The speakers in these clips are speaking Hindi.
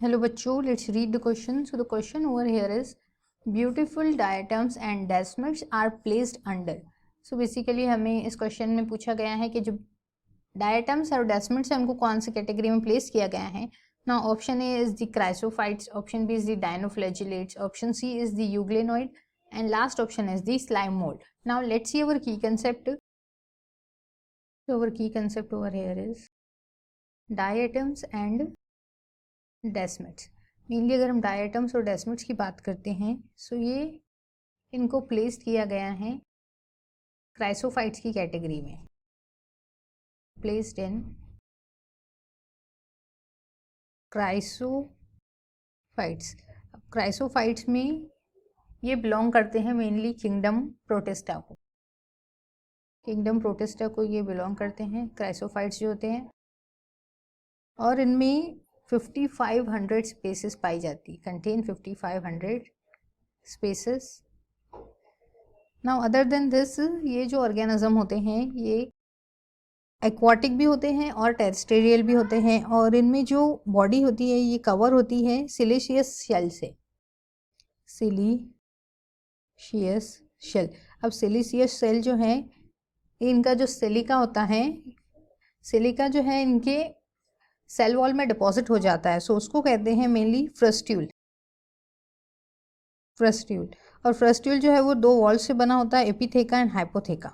Hello बच्चों, let's read the question. So the question over here is beautiful diatoms and decimates are placed under. So basically हमें इस क्वेश्चन में पूछा गया है कि जो डायटम्स और डेसिमेट्स हैं उनको कौन सी कैटेगरी में प्लेस किया गया है. Now option A is the chrysophytes, option B is the dinoflagellates, option C is the euglenoid and last option is the slime mold. Now let's see our key concept. So our key concept over here is diatoms and desmids. Mainly अगर हम डायटम्स और डेसिमेट्स की बात करते हैं सो ये इनको प्लेस किया गया है क्राइसोफाइट्स की कैटेगरी में. Placed in chrysophytes. क्राइसोफाइट्स में ये बिलोंग करते हैं मेनली किंगडम प्रोटिस्टा को. किंगडम प्रोटिस्टा को ये बिलोंग करते हैं क्राइसोफाइट्स जो होते हैं, और इनमें 5500 स्पेसेस पाई जाती, contain 5500 spaces. Now other than this ये जो ऑर्गेनिज्म होते हैं ये एक्वाटिक भी होते हैं और टेरेस्ट्रियल भी होते हैं, और इनमें जो बॉडी होती है ये कवर होती है सिलिशियस शेल से. Siliceous shell. अब सिलिशियस शेल जो है इनका जो सिलिका होता है, सिलिका जो है इनके सेल वॉल में डिपॉजिट हो जाता है, सो उसको कहते हैं मेनली फ्रस्ट्यूल. और फ्रस्ट्यूल जो है वो दो वॉल से बना होता है, एपिथेका एंड हाइपोथेका.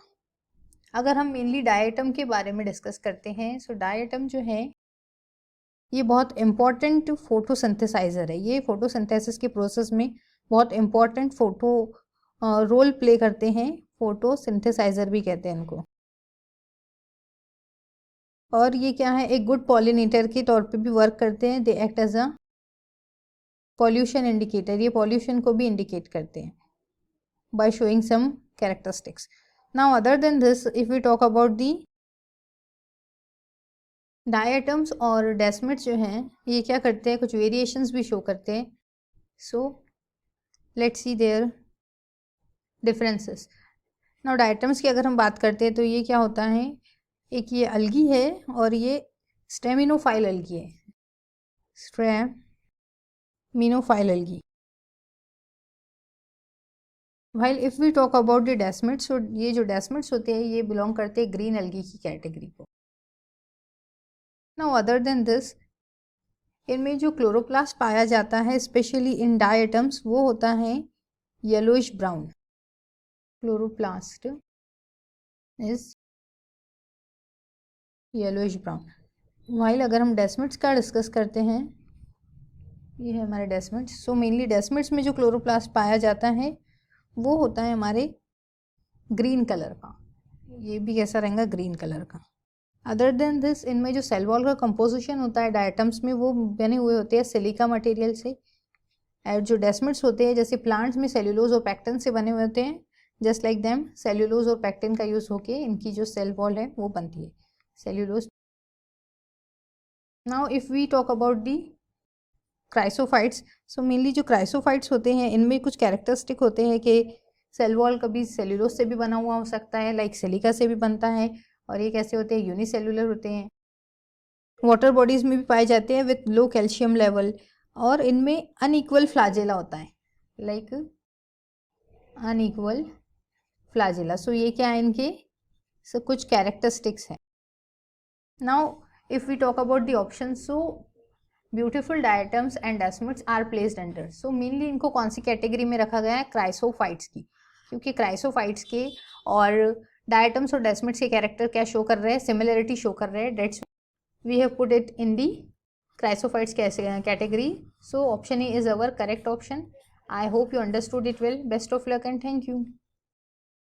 अगर हम मेनली डायटम के बारे में डिस्कस करते हैं सो डायटम जो है ये बहुत इम्पॉर्टेंट फोटोसिंथेसाइजर है. ये फोटोसिंथेसिस के प्रोसेस में बहुत इम्पॉर्टेंट रोल प्ले करते हैं. फोटोसिंथेसाइजर भी कहते हैं इनको. और ये क्या है, एक गुड पॉलिनेटर के तौर पे भी वर्क करते हैं. They act as a pollution indicator. ये पॉल्यूशन को भी इंडिकेट करते हैं by showing some characteristics. Now other than this if we talk about the diatoms और डेसिमेट्स जो हैं ये क्या करते हैं, कुछ वेरिएशंस भी शो करते हैं. So let's see there differences. Now diatoms की अगर हम बात करते हैं तो ये क्या होता है, एक ये अलगी है और ये स्टेमिनोफाइल अलगी है. Stramenopile algae. While if we talk about the desmids, तो ये जो डेसिमेट्स होते हैं ये बिलोंग करते हैं ग्रीन अलगी की कैटेगरी को. नाउ अदर देन दिस इनमें जो क्लोरोप्लास्ट पाया जाता है स्पेशली इन डायटम्स वो होता है yellowish brown. Chloroplast is yellowish brown. While अगर हम डेसिमेट्स का डिस्कस करते हैं, ये है हमारे डेसिमेट्स. सो मेनली डेसिमेट्स में जो क्लोरोप्लास्ट पाया जाता है वो होता है हमारे ग्रीन कलर का. ये भी कैसा रहेगा, ग्रीन कलर का. अदर देन दिस इनमें जो सेल वॉल का कंपोजिशन होता है डायटम्स में वो बने हुए होते हैं सिलिका मटेरियल से. और जो डेसिमेट्स होते हैं जैसे प्लांट्स में सेल्यूलोज और पैक्टिन से बने हुए होते हैं, जस्ट लाइक देम सेल्यूलोज और पैक्टिन का यूज़ होके इनकी जो सेल वॉल है वो बनती है cellulose. Now if we talk about the chrysophytes, so mainly जो क्राइसोफाइट्स होते हैं इनमें कुछ कैरेक्टरिस्टिक होते हैं कि सेल वॉल कभी सेल्यूलोज से भी बना हुआ हो सकता है, लाइक सिलिका से भी बनता है, और ये कैसे होते हैं, यूनिसेल्युलर होते हैं. वाटर बॉडीज में भी पाए जाते हैं विथ लो कैल्शियम लेवल, और इनमें अनइक्वल फ्लैजेला होता है, लाइक अनइक्वल फ्लैजेला. सो ये क्या है, इनके सब कुछ कैरेक्टरिस्टिक्स हैं. Now if we talk about the option, so beautiful diatoms and desmids are placed under. So mainly इनको कौन सी कैटेगरी में रखा गया है, क्राइसोफाइट्स की, क्योंकि क्राइसोफाइट्स के और डायटम्स और डेसिमेट्स के कैरेक्टर क्या शो कर रहे हैं, सिमिलरिटी शो कर रहे हैं. That's we have put it in the chrysophytes category. So option A is our correct option. I hope you understood it well. Best of luck and thank you.